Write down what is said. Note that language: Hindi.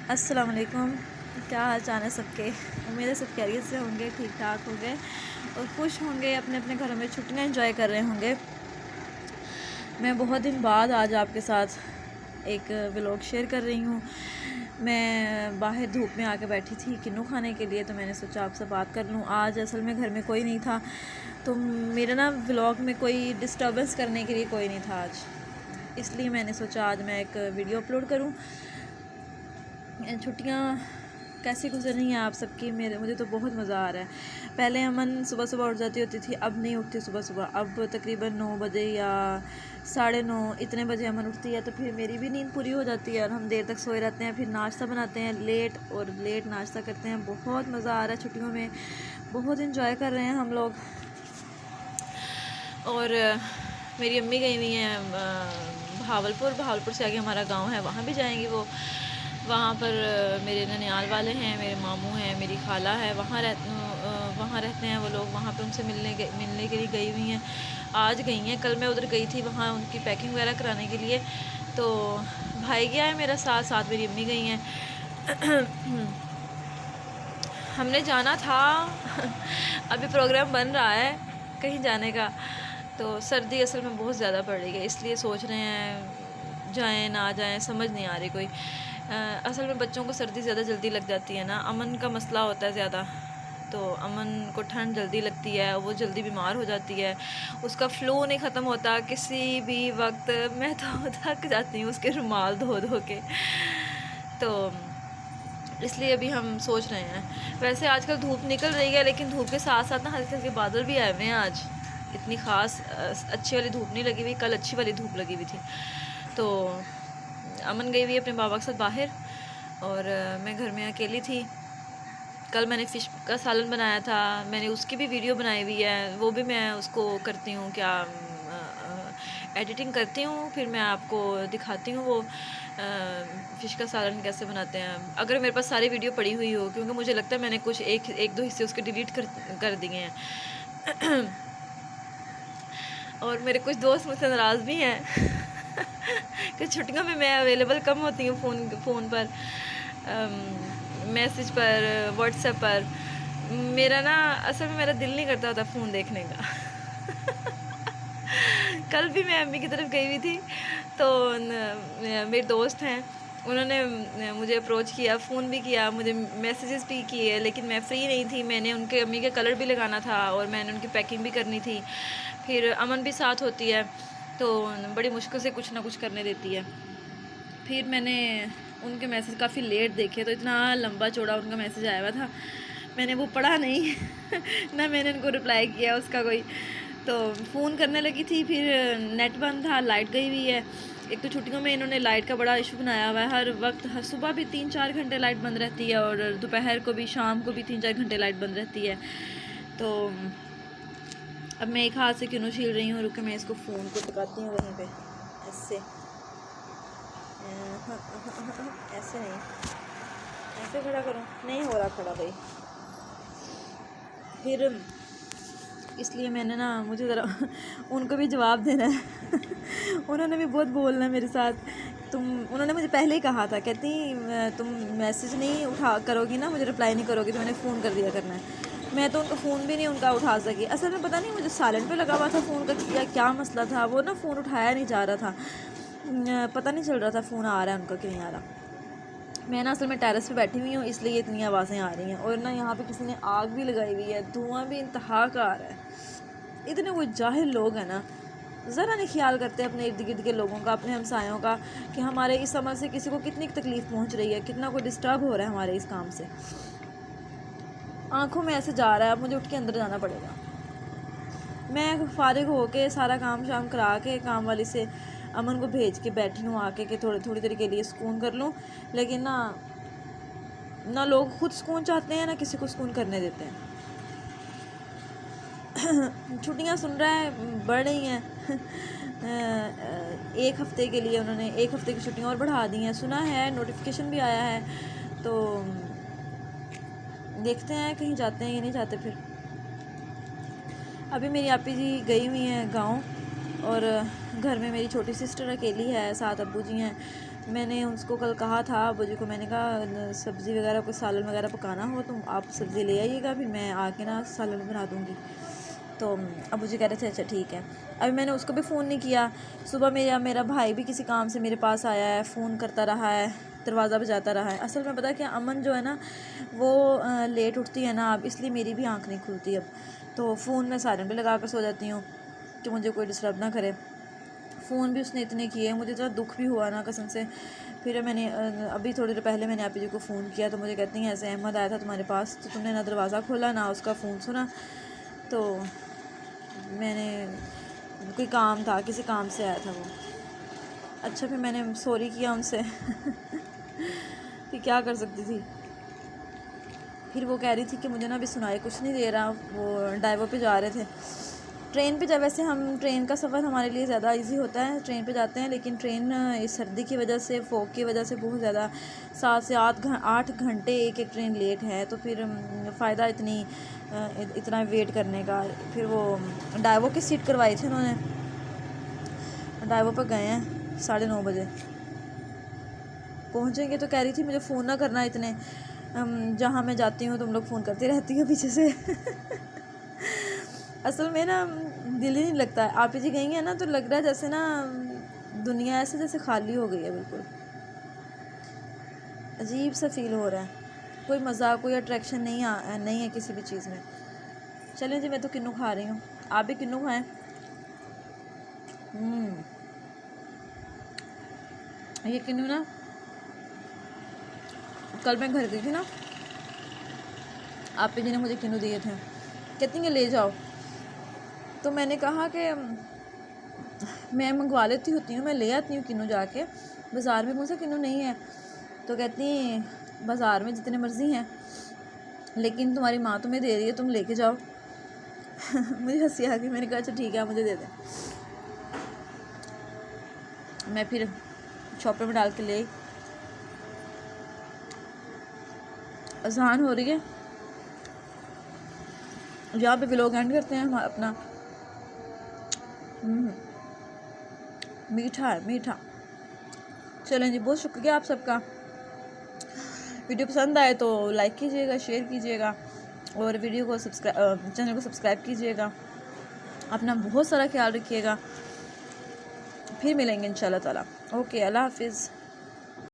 अस्सलाम वालेकुम। क्या हाल चाल है सबके। उम्मीद है सब खैरियत से होंगे, ठीक ठाक होंगे और खुश होंगे, अपने अपने घरों में छुट्टियां एंजॉय कर रहे होंगे। मैं बहुत दिन बाद आज आपके साथ एक व्लॉग शेयर कर रही हूँ। मैं बाहर धूप में आके बैठी थी किन्नू खाने के लिए, तो मैंने सोचा आपसे बात कर लूँ। आज असल में घर में कोई नहीं था, तो मेरे ना व्लॉग में कोई डिस्टर्बेंस करने के लिए कोई नहीं था आज, इसलिए मैंने सोचा आज मैं एक वीडियो अपलोड करूँ। छुट्टियाँ कैसी गुजर रही हैं आप सबकी। मुझे तो बहुत मज़ा आ रहा है। पहले अमन सुबह सुबह उठ जाती होती थी, अब नहीं उठती सुबह सुबह। अब तकरीबन 9 बजे या 9:30 इतने बजे अमन उठती है, तो फिर मेरी भी नींद पूरी हो जाती है और हम देर तक सोए रहते हैं। फिर नाश्ता बनाते हैं लेट, और लेट नाश्ता करते हैं। बहुत मज़ा आ रहा है छुट्टियों में, बहुत इन्जॉय कर रहे हैं हम लोग। और मेरी अम्मी गई हुई हैं भावलपुर से आगे हमारा गांव है, वहाँ भी जाएंगी वो। वहाँ पर मेरे ननियाल वाले हैं, मेरे मामू हैं, मेरी खाला है, वहाँ रहते हैं वो लोग। वहाँ पे उनसे मिलने के लिए गई हुई हैं। आज गई हैं, कल मैं उधर गई थी वहाँ उनकी पैकिंग वगैरह कराने के लिए। तो भाई गया है मेरा साथ साथ, मेरी अम्मी गई हैं। हमने जाना था अभी प्रोग्राम बन रहा है कहीं जाने का, तो सर्दी असल में बहुत ज़्यादा पड़ रही है, इसलिए सोच रहे हैं जाएं ना जाएं, समझ नहीं आ रही कोई। असल में बच्चों को सर्दी ज़्यादा जल्दी लग जाती है ना। अमन का मसला होता है ज़्यादा, तो अमन को ठंड जल्दी लगती है, वो जल्दी बीमार हो जाती है, उसका फ़्लू नहीं ख़त्म होता किसी भी वक्त। मैं तो थक जाती हूँ उसके रुमाल धो धो के। तो इसलिए अभी हम सोच रहे हैं। वैसे आजकल धूप निकल रही है, लेकिन धूप के साथ साथ ना हल्के हल्के बादल भी आए हुए हैं आज। इतनी ख़ास अच्छी वाली धूप नहीं लगी हुई, कल अच्छी वाली धूप लगी हुई थी। तो अमन गई हुई है अपने बाबा के साथ बाहर, और मैं घर में अकेली थी। कल मैंने फ़िश का सालन बनाया था, मैंने उसकी भी वीडियो बनाई हुई है, वो भी मैं उसको करती हूँ क्या एडिटिंग करती हूँ, फिर मैं आपको दिखाती हूँ वो फ़िश का सालन कैसे बनाते हैं। अगर मेरे पास सारी वीडियो पड़ी हुई हो, क्योंकि मुझे लगता है मैंने कुछ एक दो हिस्से उसके डिलीट कर दिए हैं। और मेरे कुछ दोस्त मुझसे नाराज़ भी हैं कि छुट्टियों में मैं अवेलेबल कम होती हूँ फ़ोन पर, मैसेज पर, व्हाट्सएप पर। मेरा ना असल में मेरा दिल नहीं करता था फ़ोन देखने का। कल भी मैं अम्मी की तरफ गई हुई थी, तो मेरे दोस्त हैं, उन्होंने मुझे अप्रोच किया, फ़ोन भी किया, मुझे मैसेजेस भी किए, लेकिन मैं फ्री नहीं थी। मैंने उनके अम्मी के कलर भी लगाना था और मैंने उनकी पैकिंग भी करनी थी। फिर अमन भी साथ होती है, तो बड़ी मुश्किल से कुछ ना कुछ करने देती है। फिर मैंने उनके मैसेज काफ़ी लेट देखे, तो इतना लंबा चौड़ा उनका मैसेज आया हुआ था, मैंने वो पढ़ा नहीं। ना मैंने उनको रिप्लाई किया उसका कोई। तो फ़ोन करने लगी थी, फिर नेट बंद था, लाइट गई हुई है। एक तो छुट्टियों में इन्होंने लाइट का बड़ा इशू बनाया हुआ है, हर वक्त, हर सुबह भी 3-4 घंटे लाइट बंद रहती है, और दोपहर को भी, शाम को भी 3-4 घंटे लाइट बंद रहती है। तो अब मैं एक हाथ से किन्नू छील रही हूँ, रुके मैं इसको फ़ोन को टिकाती हूँ वहीं पे, ऐसे। ऐसे नहीं, ऐसे खड़ा करूँ, नहीं हो रहा खड़ा भाई। फिर इसलिए मैंने ना, मुझे ज़रा उनको भी जवाब देना है। उन्होंने भी बहुत बोलना है मेरे साथ। उन्होंने मुझे पहले ही कहा था, कहती तुम मैसेज नहीं उठा करोगी ना, मुझे रिप्लाई नहीं करोगी, तो मैंने फ़ोन कर दिया करना है। मैं तो उनका फ़ोन भी नहीं उनका उठा सकी। असल में पता नहीं मुझे साइलेंट पे लगा हुआ था फ़ोन का, क्या मसला था, वो ना फ़ोन उठाया नहीं जा रहा था, पता नहीं चल रहा था फ़ोन आ रहा है उनका कि नहीं आ रहा। मैं ना असल में टेरेस पे बैठी हुई हूँ, इसलिए इतनी आवाज़ें आ रही हैं। और ना यहाँ पे किसी ने आग भी लगाई हुई है, धुआं भी इंतहा का आ रहा है। इतने वो जाहिल लोग हैं ना, ज़रा नहीं ख्याल करते अपने इर्द गिर्द के लोगों का, अपने हमसायों का, कि हमारे इस अमल से किसी को कितनी तकलीफ़ पहुँच रही है, कितना कोई डिस्टर्ब हो रहा है हमारे इस काम से। आँखों में ऐसे जा रहा है, अब मुझे उठ के अंदर जाना पड़ेगा। मैं फ़ारिग होके सारा काम शाम करा के, काम वाली से अमन को भेज के बैठी हूँ आके कि थोड़ी देर के लिए सुकून कर लूँ। लेकिन ना लोग खुद सुकून चाहते हैं, ना किसी को सुकून करने देते हैं। छुट्टियाँ सुन रहा है बढ़ रही हैं। एक हफ़्ते के लिए उन्होंने 1 हफ़्ते की छुट्टियाँ और बढ़ा दी हैं, सुना है, नोटिफिकेशन भी आया है। तो देखते हैं कहीं जाते हैं या नहीं जाते। फिर अभी मेरी आपी जी गई हुई हैं गांव, और घर में मेरी छोटी सिस्टर अकेली है, साथ अब्बू जी हैं। मैंने उसको कल कहा था अबू जी को, मैंने कहा सब्ज़ी वगैरह कोई सालन वगैरह पकाना हो तो आप सब्ज़ी ले आइएगा, फिर मैं आके ना सालन बना दूँगी। तो अबू जी कह रहे थे अच्छा ठीक है। अभी मैंने उसको भी फ़ोन नहीं किया। सुबह मेरा भाई भी किसी काम से मेरे पास आया है, फ़ोन करता रहा है, दरवाज़ा बजाता रहा है। असल में पता है क्या, अमन जो है ना वो लेट उठती है ना अब, इसलिए मेरी भी आँख नहीं खुलती अब। तो फ़ोन मैं साइलेंट पे लगा कर सो जाती हूँ कि मुझे कोई डिस्टर्ब ना करे। फ़ोन भी उसने इतने किए, मुझे इतना दुख भी हुआ ना कसम से। फिर मैंने अभी थोड़ी देर पहले मैंने आप जी को फ़ोन किया तो मुझे कहती हैं ऐसे अहमद आया था तुम्हारे पास, तो तुमने ना दरवाज़ा खोला ना उसका फ़ोन सुना। तो मैंने कोई काम था, किसी काम से आया था वो। अच्छा फिर मैंने सॉरी किया उनसे कि क्या कर सकती थी। फिर वो कह रही थी कि मुझे ना अभी सुनाई कुछ नहीं दे रहा। वो ड्राइवर पे जा रहे थे ट्रेन पे। जब वैसे हम ट्रेन का सफ़र हमारे लिए ज़्यादा इजी होता है, ट्रेन पे जाते हैं, लेकिन ट्रेन इस सर्दी की वजह से, फॉग की वजह से बहुत ज़्यादा 7 से 8 घंटे एक ट्रेन लेट है। तो फिर फ़ायदा इतना वेट करने का। फिर वो ड्राइवर की सीट करवाई थी उन्होंने, ड्राइवर पर गए हैं 9:30 बजे पहुँचेंगे। तो कह रही थी मुझे फ़ोन ना करना इतने, जहाँ मैं जाती हूँ तुम लोग फ़ोन करती रहती हो पीछे से असल में ना दिल ही नहीं लगता है। आप जी गई हैं ना तो लग रहा है जैसे ना दुनिया ऐसे जैसे खाली हो गई है, बिल्कुल अजीब सा फील हो रहा है। कोई मज़ा, कोई अट्रैक्शन नहीं है किसी भी चीज़ में। चलें जी, मैं तो किन्नू खा रही हूँ, आप भी किन्नू खाएं। ये किन्नू ना कल मैं घर गई थी ना, आप जी ने मुझे किन्नू दिए थे, कहती हैं ले जाओ। तो मैंने कहा कि मैं मंगवा लेती होती हूँ, मैं ले आती हूँ किन्नू जाके, बाज़ार में मुझसे किन्नू नहीं है। तो कहती बाज़ार में जितने मर्ज़ी हैं, लेकिन तुम्हारी माँ तुम्हें दे रही है, तुम लेके जाओ मुझे हंसी आ गई। मैंने कहा अच्छा ठीक है आप मुझे दे दें। मैं फिर शॉपर में डाल के ले, आसान हो रही है। यहाँ पे व्लॉग एंड करते हैं हम अपना। मीठा है, मीठा। चलें जी, बहुत शुक्रिया आप सबका। वीडियो पसंद आए तो लाइक कीजिएगा, शेयर कीजिएगा और वीडियो को चैनल को सब्सक्राइब कीजिएगा। अपना बहुत सारा ख्याल रखिएगा। फिर मिलेंगे इंशाल्लाह ताला। ओके, अल्लाह हाफिज़।